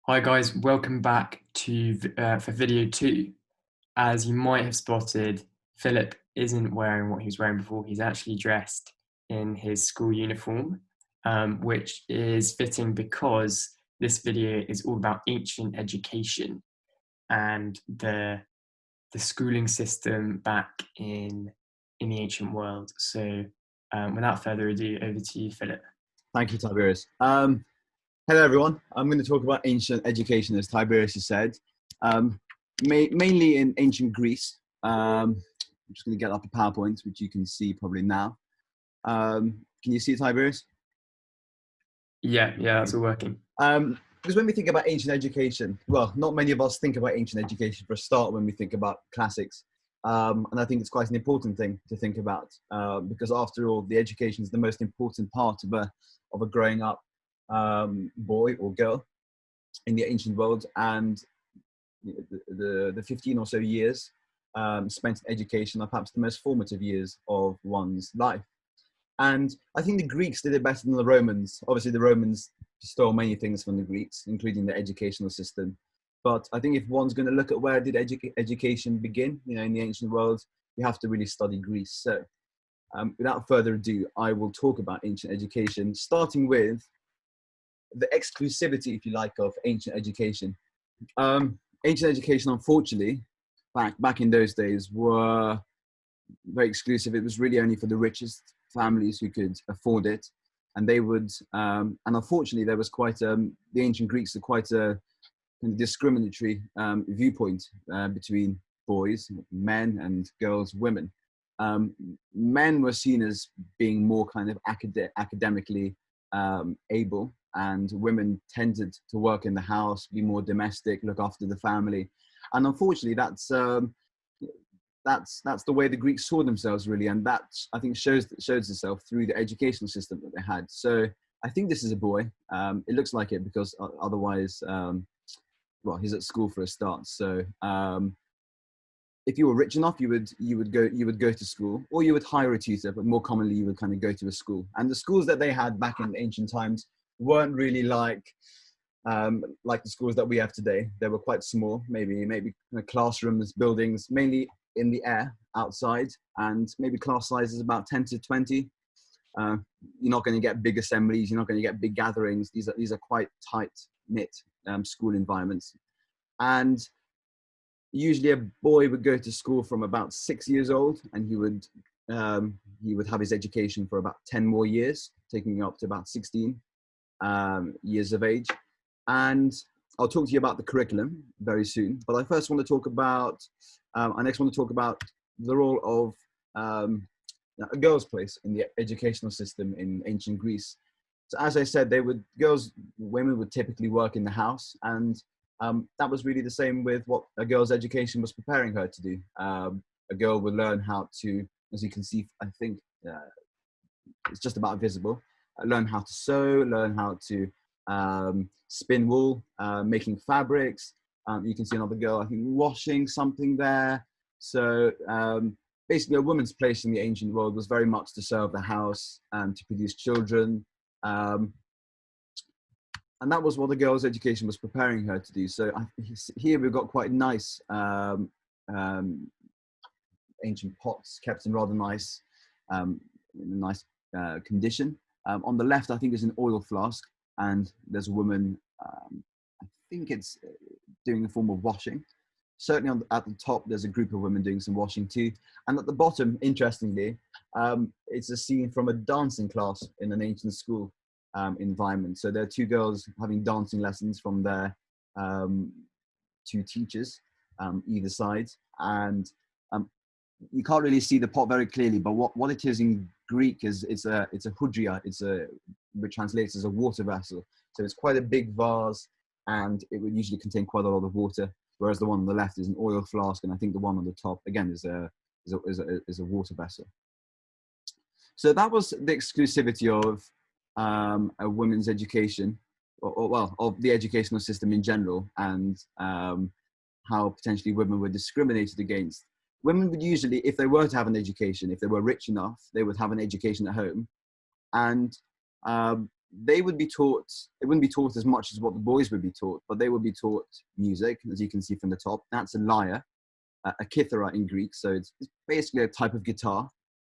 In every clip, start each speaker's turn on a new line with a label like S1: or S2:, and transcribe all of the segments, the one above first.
S1: Hi guys, welcome back to for video 2. As you might have spotted, Philip isn't wearing what he was wearing before. He's actually dressed in his school uniform, which is fitting because this video is all about ancient education and the schooling system back in the ancient world. So without further ado, over to you, Philip.
S2: Thank you, Tiberius. Hello, everyone. I'm going to talk about ancient education, as Tiberius has said, mainly in ancient Greece. I'm just going to get up the PowerPoint, which you can see probably now. Can you see it, Tiberius?
S1: Yeah, that's all working.
S2: Because when we think about ancient education, well, not many of us think about ancient education for a start when we think about classics. And I think it's quite an important thing to think about because after all, the education is the most important part of a growing up boy or girl in the ancient world, and the 15 or so years spent in education are perhaps the most formative years of one's life. And I think the Greeks did it better than the Romans. Obviously, the Romans stole many things from the Greeks, including the educational system. But I think if one's going to look at where did education begin, in the ancient world, you have to really study Greece. So without further ado, I will talk about ancient education, starting with the exclusivity, if you like, of ancient education. Ancient education, unfortunately, back in those days, were very exclusive. It was really only for the richest families who could afford it, and they would. And unfortunately, there was the ancient Greeks are quite a kind of discriminatory viewpoint between boys, men, and girls, women. Men were seen as being more kind of academically able, and women tended to work in the house, be more domestic, look after the family. And unfortunately, that's the way the Greeks saw themselves, really, and that, I think, shows itself through the educational system that they had. So I think this is a boy. It looks like it because otherwise, well, he's at school for a start. So if you were rich enough, you would go to school, or you would hire a tutor, but more commonly you would kind of go to a school. And the schools that they had back in ancient times weren't really like the schools that we have today. They were quite small, maybe classrooms, buildings, mainly in the air outside, and maybe class sizes about 10 to 20. You're not going to get big assemblies. You're not going to get big gatherings. These are quite tight knit school environments. And usually a boy would go to school from about 6 years old, and he would have his education for about 10 more years, taking him up to about 16 years of age. And I'll talk to you about the curriculum very soon. But I first want to talk about, I next want to talk about the role of a girl's place in the educational system in ancient Greece. So as I said, women would typically work in the house, and that was really the same with what a girl's education was preparing her to do. A girl would learn how to, as you can see, I think it's just about visible, learn how to sew, learn how to spin wool, making fabrics. You can see another girl, I think, washing something there. So basically, a woman's place in the ancient world was very much to serve the house and to produce children. And that was what the girl's education was preparing her to do. So here we've got quite nice ancient pots kept in rather nice condition. On the left, I think, is an oil flask, and there's a woman, I think it's doing a form of washing. Certainly at the top, there's a group of women doing some washing too. And at the bottom, interestingly, it's a scene from a dancing class in an ancient school environment. So there are two girls having dancing lessons from their two teachers either side. And you can't really see the pot very clearly, but what it is in Greek is it's a hudria, which translates as a water vessel. So it's quite a big vase, and it would usually contain quite a lot of water. Whereas the one on the left is an oil flask, and I think the one on the top again is a water vessel. So that was the exclusivity of a women's education, or of the educational system in general, and how potentially women were discriminated against. Women would usually, if they were to have an education, if they were rich enough, they would have an education at home. And they would be taught, it wouldn't be taught as much as what the boys would be taught, but they would be taught music, as you can see from the top. That's a lyre, a kithara in Greek. So it's basically a type of guitar.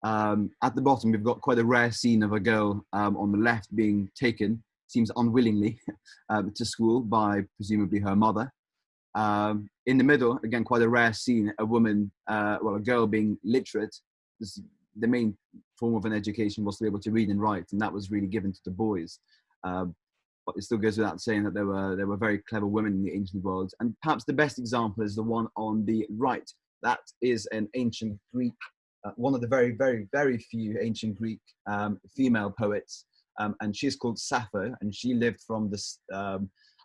S2: At the bottom, we've got quite a rare scene of a girl on the left being taken, seems unwillingly, to school by presumably her mother. In the middle, again, quite a rare scene, a woman, a girl being literate. The main form of an education was to be able to read and write, and that was really given to the boys. But it still goes without saying that there were very clever women in the ancient world. And perhaps the best example is the one on the right. That is an ancient Greek, one of the very, very, very few ancient Greek female poets. And she's called Sappho, and she lived from this, I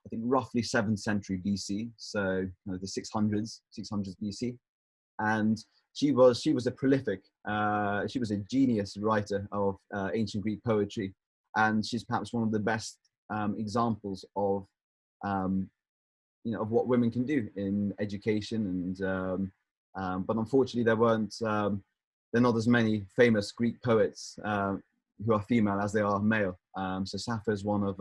S2: think, roughly 7th century BC, so the 600s BC. And she was a prolific, she was a genius writer of ancient Greek poetry, and she's perhaps one of the best examples of, of what women can do in education. And but unfortunately, there are not as many famous Greek poets who are female as they are male. So Sappho is one of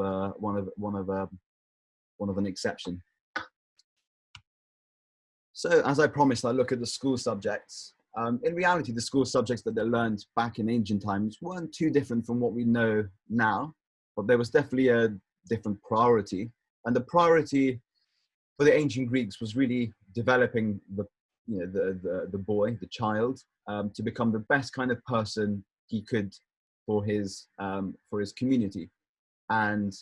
S2: an exception. So, as I promised, I look at the school subjects. In reality, the school subjects that they learned back in ancient times weren't too different from what we know now, but there was definitely a different priority. And the priority for the ancient Greeks was really developing the boy, the child, to become the best kind of person he could for his community. And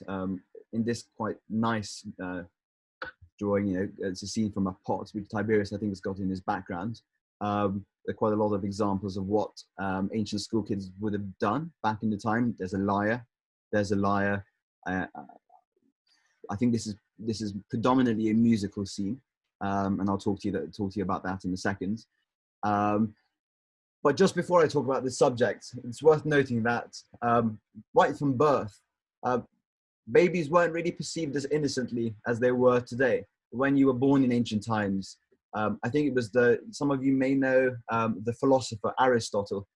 S2: in this quite nice drawing, it's a scene from a pot, which Tiberius, I think, has got in his background. There are quite a lot of examples of what ancient school kids would have done back in the time. There's a lyre. I think this is predominantly a musical scene, and I'll talk to you about that in a second. But just before I talk about the subject, it's worth noting that right from birth, babies weren't really perceived as innocently as they were today. When you were born in ancient times, I think it was some of you may know the philosopher Aristotle.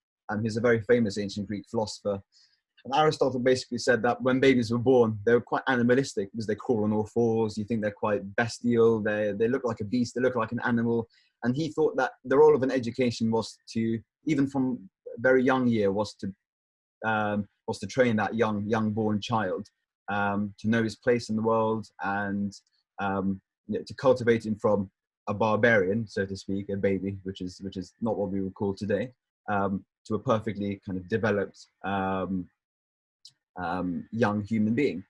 S2: He's a very famous ancient Greek philosopher. And Aristotle basically said that when babies were born, they were quite animalistic because they crawl on all fours. You think they're quite bestial. They look like a beast. They look like an animal. And he thought that the role of an education was to, even from a very young year, was to train that young born child to know his place in the world, and to cultivate him from a barbarian, so to speak, a baby, which is not what we would call today, to a perfectly kind of developed young human being.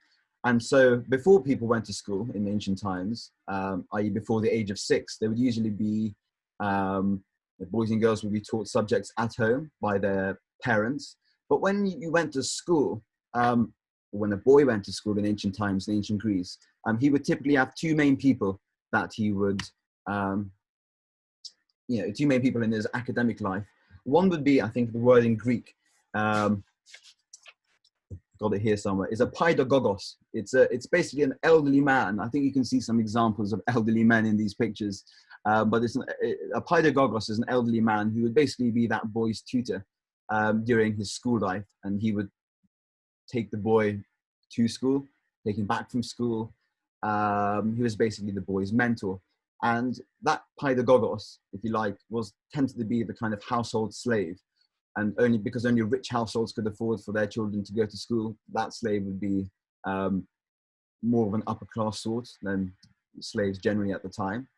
S2: And so before people went to school in ancient times, i.e. before the age of 6, they would usually be, the boys and girls would be taught subjects at home by their parents. But when you went to school, when a boy went to school in ancient times, in ancient Greece, he would typically have two main people that he would, two main people in his academic life. One would be, I think the word in Greek, got it here somewhere, is a paidagogos. It's basically an elderly man. I think you can see some examples of elderly men in these pictures. But a paidagogos is an elderly man who would basically be that boy's tutor during his school life, and he would take the boy to school, take him back from school. He was basically the boy's mentor. And that paidagogos, if you like, tended to be the kind of household slave. And because only rich households could afford for their children to go to school, that slave would be more of an upper class sort than slaves generally at the time.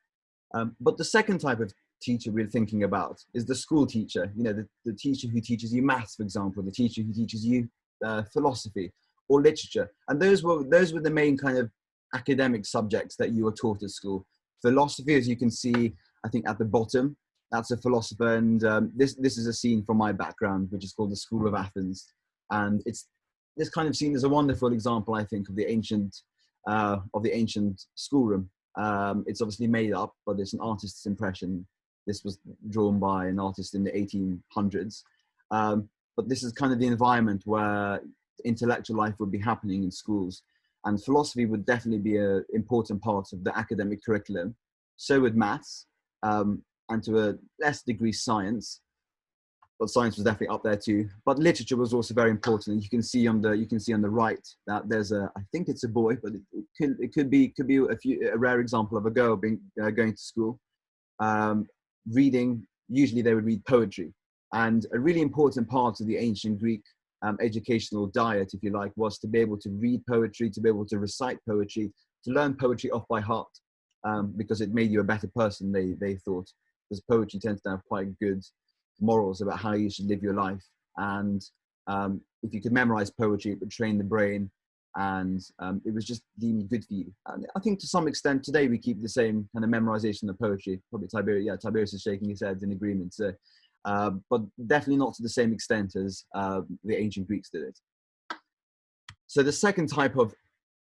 S2: But the second type of teacher we're thinking about is the school teacher. The teacher who teaches you maths, for example, the teacher who teaches you philosophy or literature. And those were the main kind of academic subjects that you were taught at school. Philosophy, as you can see, I think at the bottom, that's a philosopher. And this is a scene from my background, which is called the School of Athens. And it's this kind of scene is a wonderful example, I think, of the ancient schoolroom. It's obviously made up, but it's an artist's impression. This was drawn by an artist in the 1800s. But this is kind of the environment where intellectual life would be happening in schools. And philosophy would definitely be an important part of the academic curriculum. So would maths, and to a less degree science. but science was definitely up there too. But literature was also very important. And you can see on the right that there's I think it's a boy, but it could be a rare example of a girl going to school, reading. Usually they would read poetry, and a really important part of the ancient Greek educational diet, if you like, was to be able to read poetry, to be able to recite poetry, to learn poetry off by heart, because it made you a better person. They thought, because poetry tends to have quite good morals about how you should live your life, and if you could memorize poetry, it would train the brain, and it was just deemed good for you. And I think to some extent today we keep the same kind of memorization of poetry. Probably Tiberius is shaking his head in agreement. So, but definitely not to the same extent as the ancient Greeks did it. So the second type of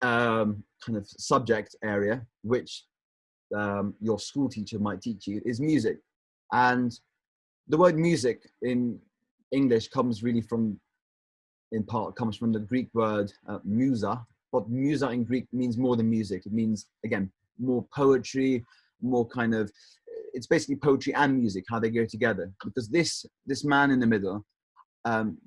S2: kind of subject area, which your school teacher might teach you, is music. And the word music in English comes from the Greek word musa, but musa in Greek means more than music. It means, again, more poetry, more kind of, it's basically poetry and music, how they go together. Because this man in the middle, an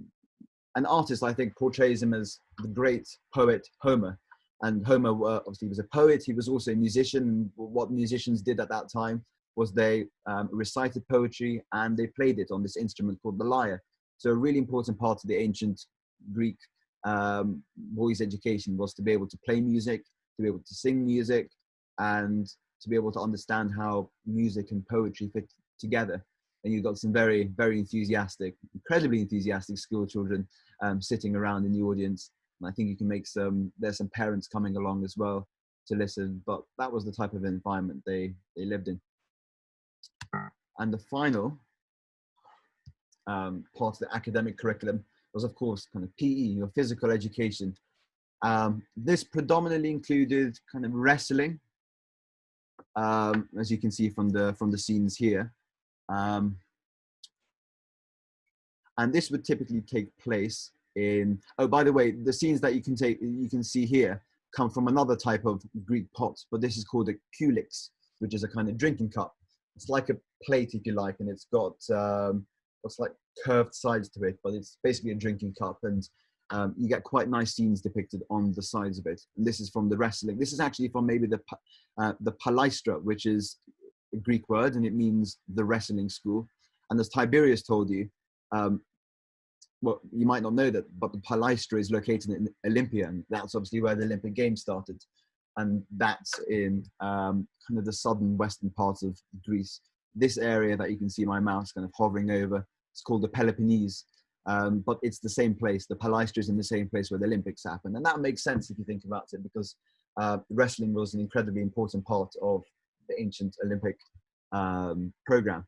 S2: artist, I think, portrays him as the great poet Homer. And Homer obviously was a poet. He was also a musician. What musicians did at that time was they recited poetry and they played it on this instrument called the lyre. So a really important part of the ancient Greek boys' education was to be able to play music, to be able to sing music, and to be able to understand how music and poetry fit together. And you've got some very, very enthusiastic, incredibly enthusiastic school children sitting around in the audience. And I think you can make there's some parents coming along as well to listen, but that was the type of environment they lived in. And the final part of the academic curriculum was, of course, kind of PE, or physical education. This predominantly included kind of wrestling, as you can see from the scenes here. And this would typically take place in, oh, by the way, the scenes that you can see here come from another type of Greek pot, but this is called a kulix, which is a kind of drinking cup. It's like a plate, if you like, and it's got what's like curved sides to it, but it's basically a drinking cup, and you get quite nice scenes depicted on the sides of it. And this is from the wrestling. This is actually from maybe the palaistra, which is a Greek word, and it means the wrestling school. And as Tiberius told you, well, you might not know that, but the palaistra is located in Olympia, and that's obviously where the Olympic Games started. And that's in kind of the southern western part of Greece. This area that you can see my mouse kind of hovering over, it's called the Peloponnese, but it's the same place. The palaistra is in the same place where the Olympics happened. And that makes sense if you think about it, because wrestling was an incredibly important part of the ancient Olympic program.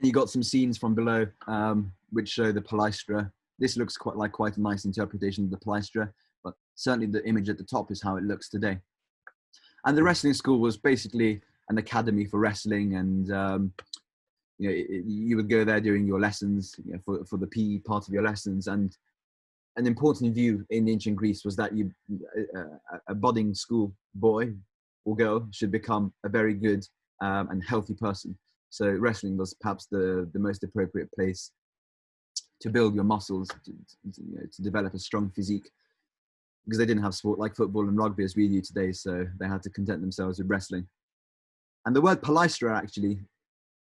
S2: You got some scenes from below which show the palaistra. This looks quite a nice interpretation of the palaistra, but certainly the image at the top is how it looks today. And the wrestling school was basically an academy for wrestling, and you would go there during your lessons, for the PE part of your lessons. And an important view in ancient Greece was that a budding school boy or girl should become a very good and healthy person. So wrestling was perhaps the most appropriate place to build your muscles, to develop a strong physique, because they didn't have sport like football and rugby as we do today, so they had to content themselves with wrestling. And the word palaistra, actually,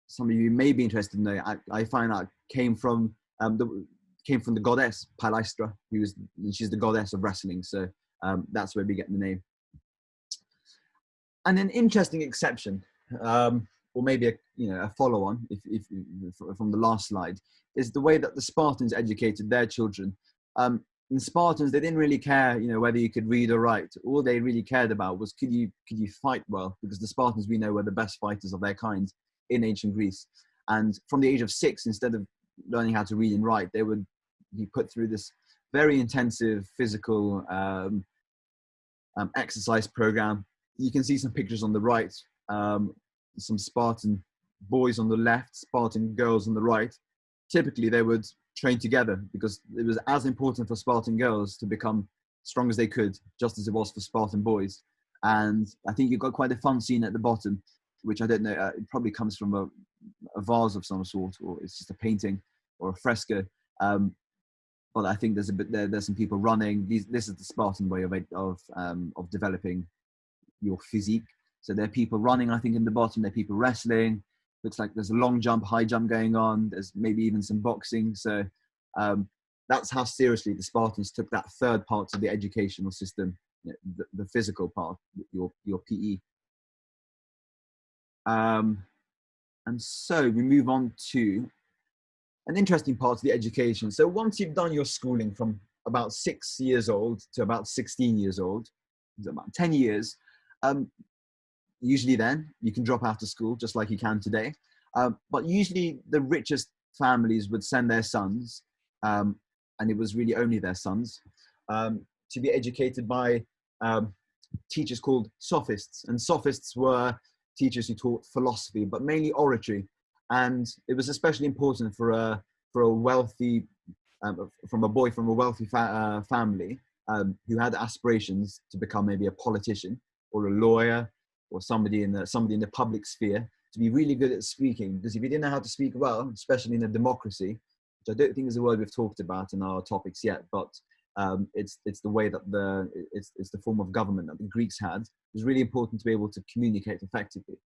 S2: some of you may be interested in know, I find out came from the goddess Palaistra, she's the goddess of wrestling, so that's where we get the name. And an interesting exception, or maybe a follow-on, if from the last slide, is the way that the Spartans educated their children. The Spartans, they didn't really care, whether you could read or write. All they really cared about was could you fight well, because the Spartans, we know, were the best fighters of their kind in ancient Greece. And from the age of 6, instead of learning how to read and write, they would be put through this very intensive physical exercise program. You can see some pictures on the right, some Spartan boys on the left, Spartan girls on the right. Typically, they would train together because it was as important for Spartan girls to become strong as they could, just as it was for Spartan boys. And I think you've got quite a fun scene at the bottom, which I don't know, it probably comes from a vase of some sort, or it's just a painting or a fresco. But I think there's some people running. This is the Spartan way of developing your physique. So there are people running, I think, in the bottom. There are people wrestling. Looks like there's a long jump, high jump going on. There's maybe even some boxing. So that's how seriously the Spartans took that third part of the educational system, the physical part, your PE. And so we move on to an interesting part of the education. So once you've done your schooling from about 6 years old to about 16 years old, about 10 years, usually then you can drop out of school just like you can today. But usually the richest families would send their sons, and it was really only their sons, to be educated by teachers called sophists. And sophists were teachers who taught philosophy, but mainly oratory. And it was especially important for a wealthy, from a boy from a wealthy family who had aspirations to become maybe a politician or a lawyer or somebody in the public sphere, to be really good at speaking. Because if you didn't know how to speak well, especially in a democracy, which I don't think is a word we've talked about in our topics yet, but it's the way that it's the form of government that the Greeks had. It was really important to be able to communicate effectively.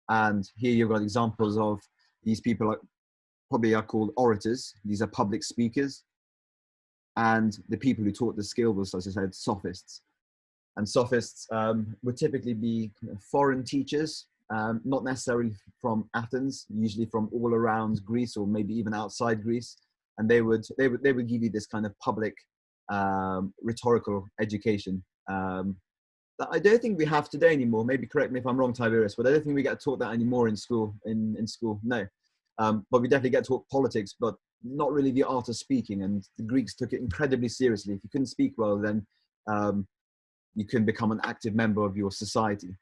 S2: And here you've got examples of these people probably are called orators. These are public speakers. And the people who taught the skill was, as I said, sophists. And sophists would typically be foreign teachers, not necessarily from Athens, usually from all around Greece or maybe even outside Greece. And they would give you this kind of public rhetorical education that I don't think we have today anymore. Maybe correct me if I'm wrong, Tiberius, but I don't think we get taught that anymore in school. In school, no. But we definitely get taught politics, but not really the art of speaking. And the Greeks took it incredibly seriously. If you couldn't speak well, then you couldn't become an active member of your society.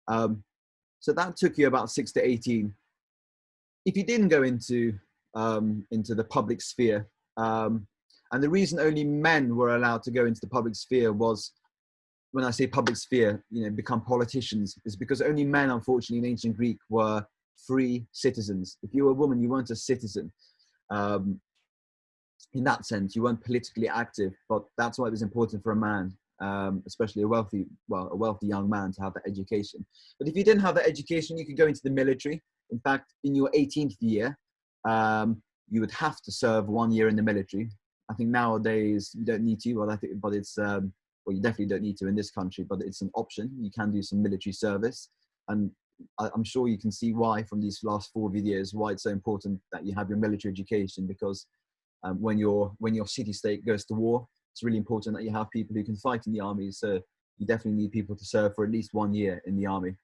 S2: So that took you about 6 to 18. If you didn't go into the public sphere, and the reason only men were allowed to go into the public sphere was, when I say public sphere, become politicians, is because only men, unfortunately, in ancient Greek were free citizens. If you were a woman, you weren't a citizen. In that sense, you weren't politically active, but that's why it was important for a man, especially a wealthy young man, to have that education. But if you didn't have that education, you could go into the military. In fact, in your 18th year, you would have to serve 1 year in the military. I think nowadays you don't need to, but it's well, you definitely don't need to in this country, but it's an option. You can do some military service, and I'm sure you can see why from these last 4 videos why it's so important that you have your military education, because when your city-state goes to war, it's really important that you have people who can fight in the army. So you definitely need people to serve for at least 1 year in the army.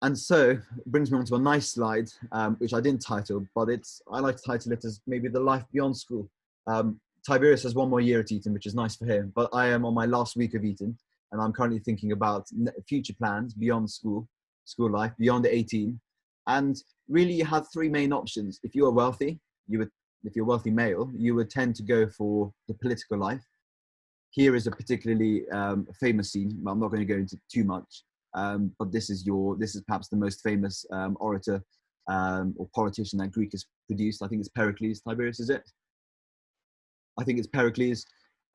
S2: And so it brings me on to a nice slide, which I didn't title, but I like to title it as maybe the life beyond school. Tiberius has 1 more year at Eton, which is nice for him, but I am on my last week of Eton, and I'm currently thinking about future plans beyond school life, beyond 18. And really you have 3 main options. If you are wealthy, if you're a wealthy male, you would tend to go for the political life. Here is a particularly famous scene, but I'm not going to go into too much. But this is perhaps the most famous orator or politician that Greek has produced. I think it's Pericles. Tiberius, is it? I think it's Pericles.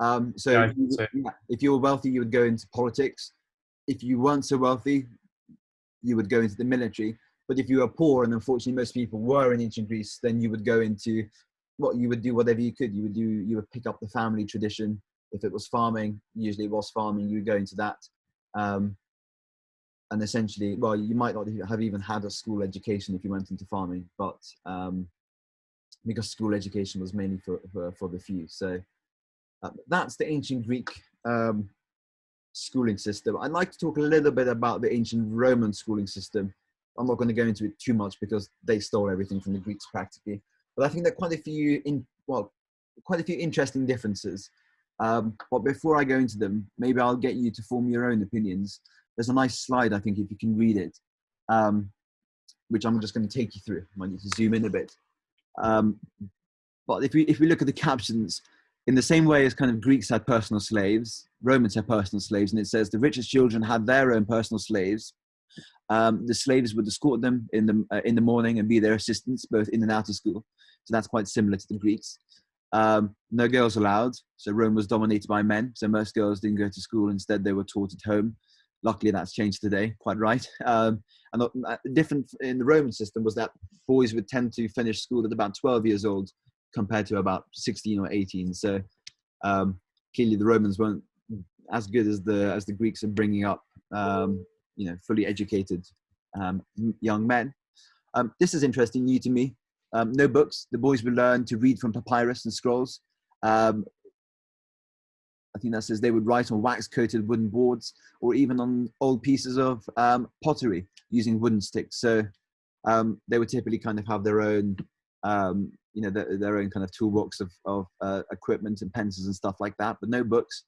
S2: If you were wealthy, you would go into politics. If you weren't so wealthy, you would go into the military. But if you were poor, and unfortunately most people were in ancient Greece, then you would go into you would do whatever you could. You would pick up the family tradition. If it was farming, usually it was farming, you would go into that. And essentially, well, you might not have even had a school education if you went into farming, but because school education was mainly for the few. So that's the ancient Greek schooling system. I'd like to talk a little bit about the ancient Roman schooling system. I'm not going to go into it too much because they stole everything from the Greeks practically. But I think there are quite a few interesting differences. But before I go into them, maybe I'll get you to form your own opinions. There's a nice slide, I think, if you can read it, which I'm just going to take you through. I might need to zoom in a bit. But if we look at the captions, in the same way as kind of Greeks had personal slaves, Romans had personal slaves, and it says the richest children had their own personal slaves, The slaves would escort them in the morning and be their assistants both in and out of school. So that's quite similar to the Greeks. No girls allowed. So Rome was dominated by men. So most girls didn't go to school. Instead, they were taught at home. Luckily, that's changed today. Quite right. And different in the Roman system was that boys would tend to finish school at about 12 years old compared to about 16 or 18. So clearly, the Romans weren't as good as the Greeks in bringing up fully educated young men. This is interesting, new to me. No books. The boys would learn to read from papyrus and scrolls. I think that says they would write on wax-coated wooden boards or even on old pieces of pottery using wooden sticks. So they would typically kind of have their own, their own kind of toolbox of equipment and pencils and stuff like that, but no books.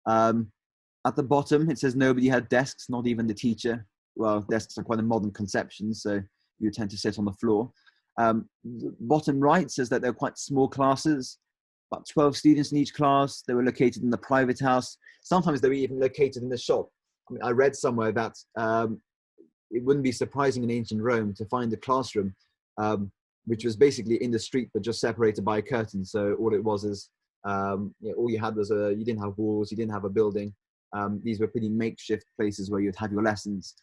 S2: At the bottom, it says nobody had desks, not even the teacher. Well, desks are quite a modern conception, so you tend to sit on the floor. Bottom right says that they're quite small classes, about 12 students in each class. They were located in the private house. Sometimes they were even located in the shop. I mean, I read somewhere that it wouldn't be surprising in ancient Rome to find a classroom, which was basically in the street, but just separated by a curtain. So all it was is, all you had was you didn't have walls, you didn't have a building. These were pretty makeshift places where you'd have your lessons.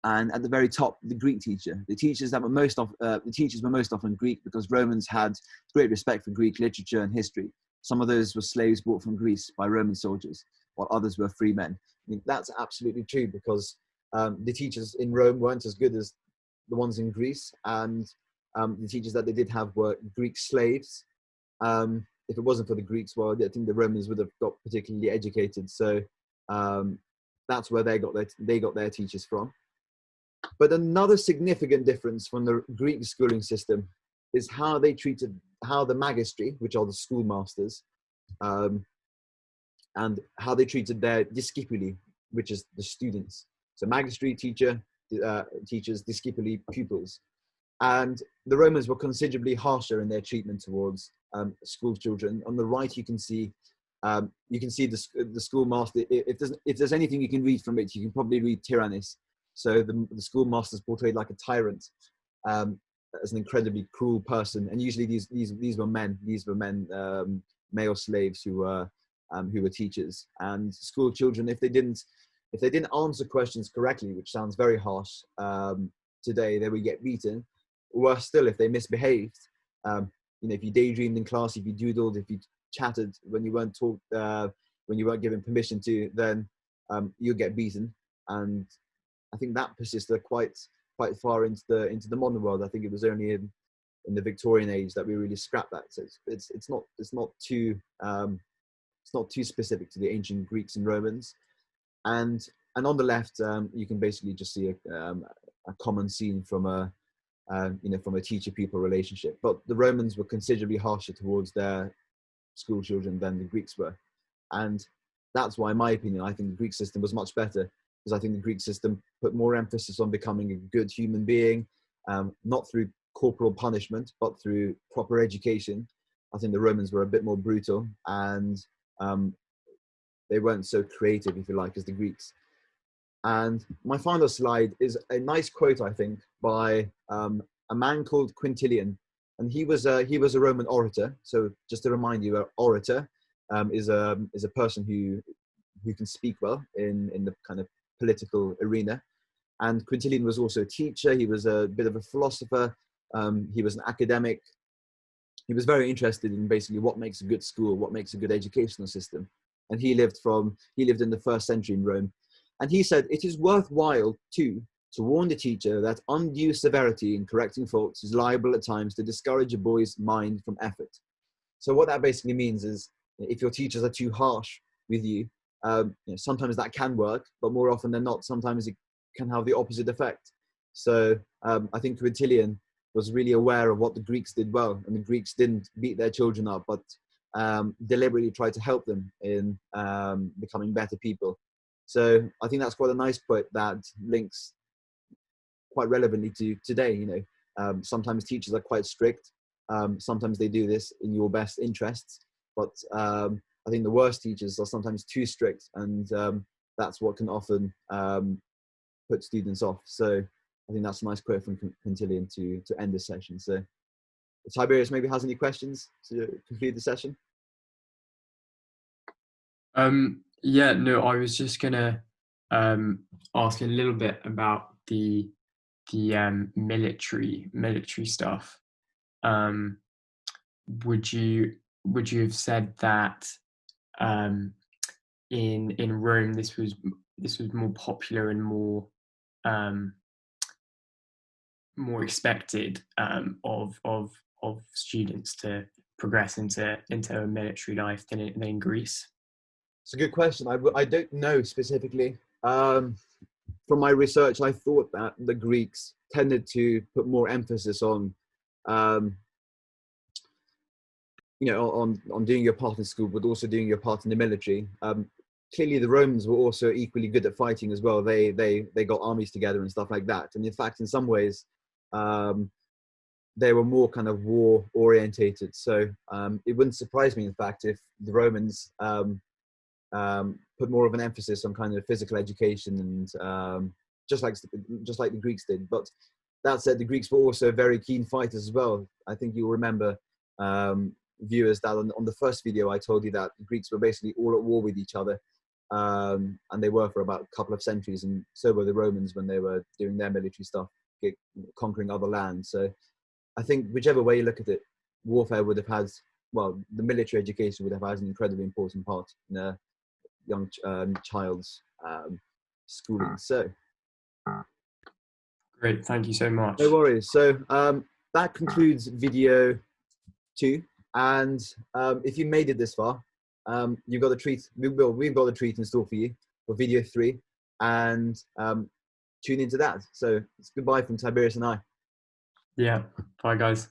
S2: And at the very top, the Greek teacher. The teachers were most often Greek because Romans had great respect for Greek literature and history. Some of those were slaves brought from Greece by Roman soldiers, while others were free men. I mean, that's absolutely true because the teachers in Rome weren't as good as the ones in Greece, and the teachers that they did have were Greek slaves. If it wasn't for the Greeks, well, I think the Romans would have got particularly educated. So that's where they got their teachers from. But another significant difference from the Greek schooling system is how the magistri, which are the schoolmasters, and how they treated their discipuli, which is the students. So magistri, teachers, discipuli, pupils. And the Romans were considerably harsher in their treatment towards school children. On the right, you can see the schoolmaster. If there's anything you can read from it, you can probably read Tyrannus. So the schoolmaster's portrayed like a tyrant, as an incredibly cruel person. And usually these were men. These were men, male slaves who were teachers. And school children, if they didn't answer questions correctly, which sounds very harsh today, they would get beaten. Worse still, if they misbehaved, if you daydreamed in class, if you doodled, if you chatted when you weren't taught, when you weren't given permission to, then you'll get beaten. And I think that persisted quite far into the modern world. I think it was only in the Victorian age that we really scrapped that. So it's not too specific to the ancient Greeks and Romans. And on the left, you can basically just see a common scene from a teacher-pupil relationship. But the Romans were considerably harsher towards their school children than the Greeks were. And that's why, in my opinion, I think the Greek system was much better, because I think the Greek system put more emphasis on becoming a good human being, not through corporal punishment, but through proper education. I think the Romans were a bit more brutal, and they weren't so creative, if you like, as the Greeks. And my final slide is a nice quote, I think, by a man called Quintilian. And he was a Roman orator. So just to remind you, an orator is a person who can speak well in the kind of political arena. And Quintilian was also a teacher. He was a bit of a philosopher. He was an academic. He was very interested in basically what makes a good school, what makes a good educational system. And he lived in the 1st century in Rome. And he said, it is worthwhile too to warn the teacher that undue severity in correcting faults is liable at times to discourage a boy's mind from effort. So what that basically means is, if your teachers are too harsh with you, sometimes that can work, but more often than not, sometimes it can have the opposite effect. So I think Quintilian was really aware of what the Greeks did well, and the Greeks didn't beat their children up, but deliberately tried to help them in becoming better people. So I think that's quite a nice quote that links quite relevantly to today. Sometimes teachers are quite strict. Sometimes they do this in your best interests, but I think the worst teachers are sometimes too strict, and that's what can often put students off. So I think that's a nice quote from Quintilian to end the session. So Tiberius maybe has any questions to conclude the session?
S1: Yeah, no, I was just gonna ask a little bit about the military stuff. Um, would you have said that in Rome this was more popular and um, more expected of students to progress into a military life than in Greece?
S2: It's a good question. I don't know specifically. From my research, I thought that the Greeks tended to put more emphasis on, on doing your part in school, but also doing your part in the military. Clearly, the Romans were also equally good at fighting as well. They got armies together and stuff like that. And in fact, in some ways, they were more kind of war orientated. So it wouldn't surprise me, in fact, if the Romans put more of an emphasis on kind of physical education and just like the Greeks did. But that said, the Greeks were also very keen fighters as well. I think you'll remember, viewers, that on the first video I told you that the Greeks were basically all at war with each other, and they were for about a couple of centuries, and so were the Romans when they were doing their military stuff, conquering other lands. So I think whichever way you look at it, warfare would have had, well, the military education would have had an incredibly important part in a young child's schooling. So
S1: great, thank you so much.
S2: no worries. So that concludes video 2, and if you made it this far, you've got a treat. We've got a treat in store for you for video 3, and tune into that. So it's goodbye from Tiberius and I.
S1: Yeah, bye guys.